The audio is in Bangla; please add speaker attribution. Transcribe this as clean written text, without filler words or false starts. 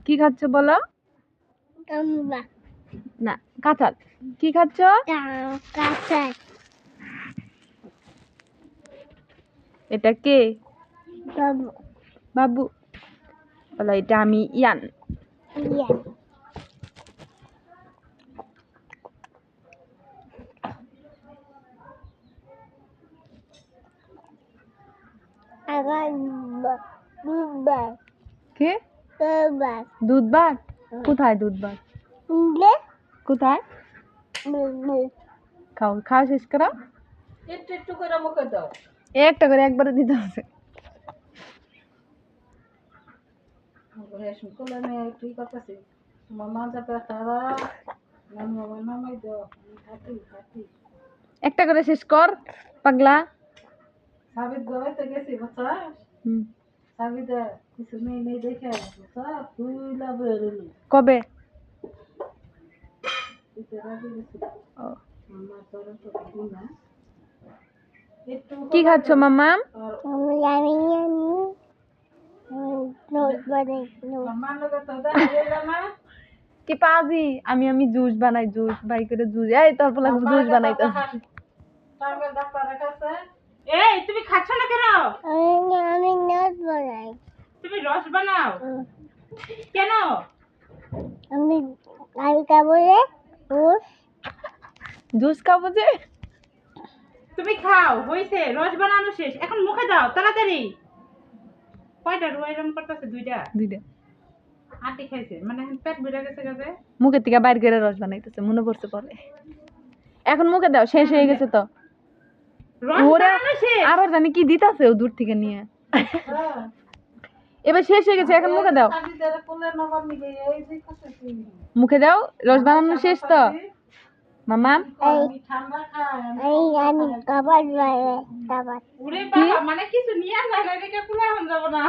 Speaker 1: কি খাচ্ছ বলো? না, কাঁঠাল। কি খাচ্ছ? এটা কে? বাবু। বলো এটা আমি ইয়ান। কে? দুধ ভাত। কোথায় দুধ ভাত? কোথায়? খাও, খাওয়া শেষ করো।
Speaker 2: একটু করে মুখে দাও।
Speaker 1: একটা করে একবারে দিতে হবে।
Speaker 2: রেশমি কোলে নিয়ে তুই করতেছি মামা যাবে তারা নামাই দাও খাতি
Speaker 1: একটা করে শেষ কর পাগলা।
Speaker 2: সাবিত গলাতে গেছি বাচ্চা সাবিতে কিছু নেই দেখে বাচ্চা তুই লাভে রইলি
Speaker 1: কবে? কি খাচ্ছ মামা? কি পাজি আমি জুস বানাই, জুস বাই করে জুস। এই তোর পোলা জুস বানাইতে
Speaker 2: ডাক্তারের কাছে। এই তুমি খাচ্ছ না কেন? তুমি রস বানাও কেন?
Speaker 1: জুস খাবো যে।
Speaker 2: তুমি খাও, হইছে রস বানানো শেষ, এখন মুখে দাও তাড়াতাড়ি। কয়টা রুয়াইরাম করতেছে? দুইটা। আটি খাইছে মানে পেট ভরে গেছে গাছে।
Speaker 1: মুখে থেকে বাইর করে রস বানাইতেছে, মনে পড়ছে পরে। এখন মুখে দাও, শেষ হয়ে গেছে তো।
Speaker 2: রস বানানো শেষ।
Speaker 1: আবার জানি কি দিতাছে ও দূর থেকে নিয়ে। এবার শেষ হয়ে গেছে, এখন মুখে দাও। মুখে দাও, রস বানানো শেষ তো মামা।
Speaker 2: মানে কিছু নিয়ে আসা, কুলা এখন যাবো না।